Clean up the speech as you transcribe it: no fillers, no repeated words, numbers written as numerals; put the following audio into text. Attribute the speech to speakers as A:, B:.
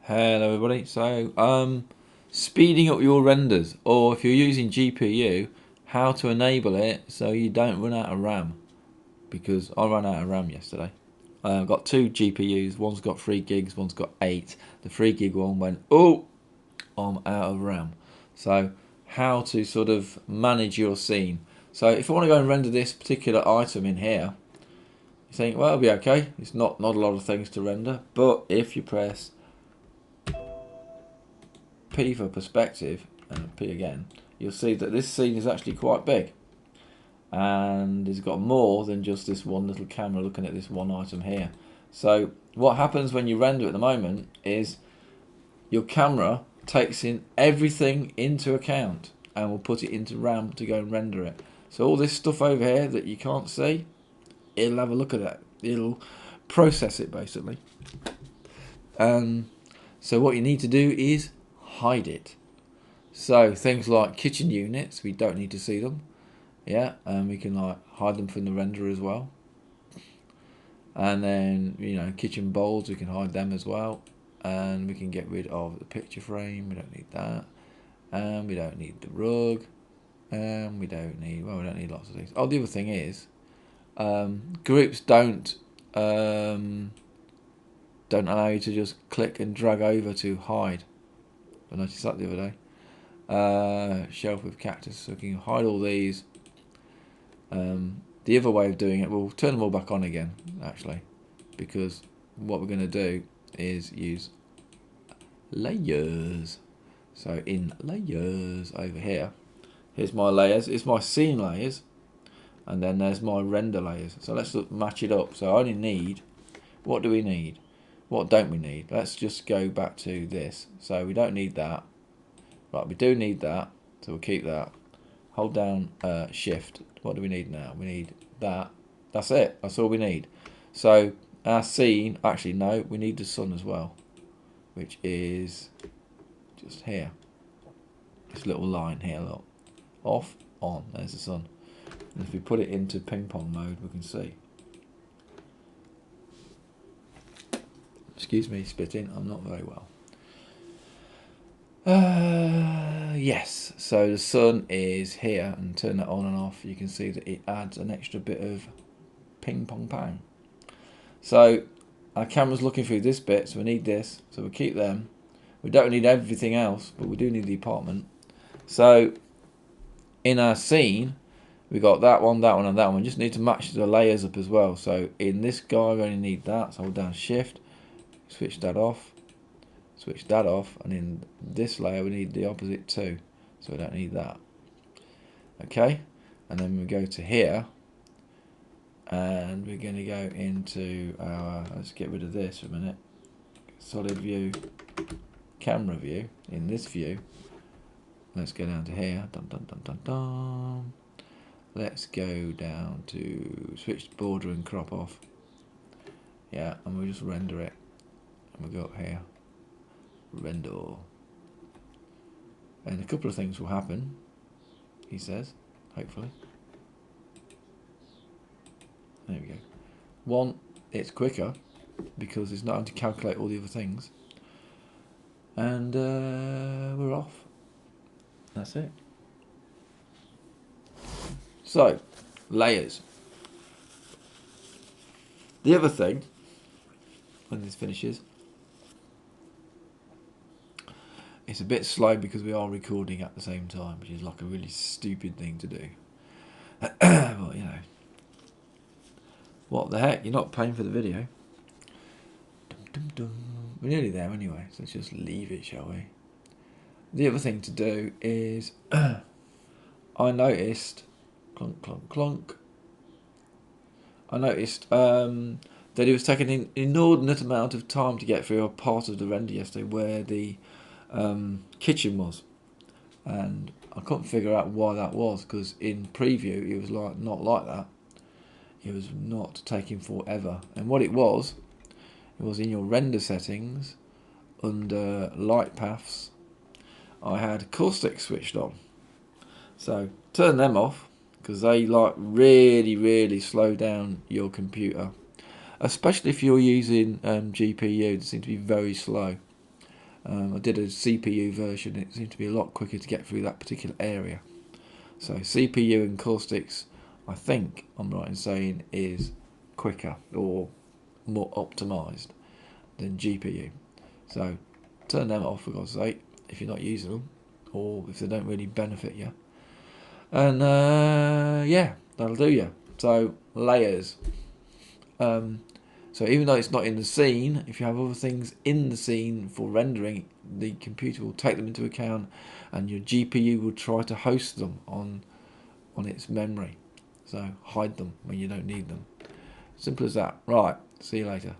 A: Hello everybody. Speeding up your renders, or if you're using GPU, how to enable it so you don't run out of RAM. Because I ran out of RAM yesterday. I've got two GPUs, one's got 3 gigs, one's got 8. The 3 gig one went, oh, I'm out of RAM. So how to sort of manage your scene. So if I want to go and render this particular item in here, you think, well, it'll be okay. It's not a lot of things to render. But if you press P for perspective and P again, you'll see that this scene is actually quite big, and it's got more than just this one little camera looking at this one item here. So what happens when you render at the moment is your camera takes in everything into account and will put it into RAM to go and render it. So all this stuff over here that you can't see, it'll have a look at it. It'll process it basically. So what you need to do is hide it. So things like kitchen units, we don't need to see them. Yeah, and we can like hide them from the render as well. And then, you know, kitchen bowls, we can hide them as well. And we can get rid of the picture frame, we don't need that. And we don't need the rug. And we don't need, well, we don't need lots of things. Oh, the other thing is, groups don't allow you to just click and drag over to hide. I noticed that the other day. Shelf with cactus, so we can hide all these. The other way of doing it, we'll turn them all back on again, actually, because what we're going to do is use layers. So in layers over here, here's my layers. It's my scene layers, and then there's my render layers. So let's match it up. So I only need, what do we need? What don't we need? Let's just go back to this. So we don't need that. Right, we do need that. So we'll keep that. Hold down shift. What do we need now? We need that. That's it. That's all we need. So our scene, actually no, we need the sun as well, which is just here. This little line here, look. Off, on, there's the sun. And if we put it into ping pong mode, we can see. Excuse me, spitting, I'm not very well. Yes, so the sun is here, and turn that on and off. You can see that it adds an extra bit of ping pong pang. So our camera's looking through this bit, so we need this, so we'll keep them. We don't need everything else, but we do need the apartment. So in our scene, we got that one, and that one. We just need to match the layers up as well. So in this guy, we only need that, so hold down shift, switch that off, and in this layer we need the opposite too, so we don't need that. Okay, and then we go to here, and we're going to go into our, let's get rid of this for a minute, solid view, camera view. In this view, let's go down to here, dun, dun, dun, dun, dun. Let's go down to switch border and crop off. Yeah, and we'll just render it, and we'll go up here, render, and a couple of things will happen, he says, hopefully. There we go. One, it's quicker because it's not having to calculate all the other things, and we're off. That's it. So layers. The other thing, when this finishes, it's a bit slow because we are recording at the same time, which is like a really stupid thing to do. But you know, what the heck? You're not paying for the video. Dum, dum, dum. We're nearly there anyway, so let's just leave it, shall we? The other thing to do is, I noticed, clunk, clunk, clunk. I noticed that it was taking an inordinate amount of time to get through a part of the render yesterday where the kitchen was, and I couldn't figure out why that was, because in preview it was like not like that. It was not taking forever, and what it was in your render settings under light paths. I had caustics switched on, so turn them off because they like really slow down your computer, especially if you're using GPU. They seem to be very slow. I did a CPU version. It seemed to be a lot quicker to get through that particular area. So CPU and caustics, I think I'm right in saying, is quicker or more optimized than GPU. So turn them off for God's sake if you're not using them, or if they don't really benefit you. And yeah, that'll do you. So layers. So even though it's not in the scene, if you have other things in the scene for rendering, the computer will take them into account, and your GPU will try to host them on its memory. So hide them when you don't need them. Simple as that. Right, see you later.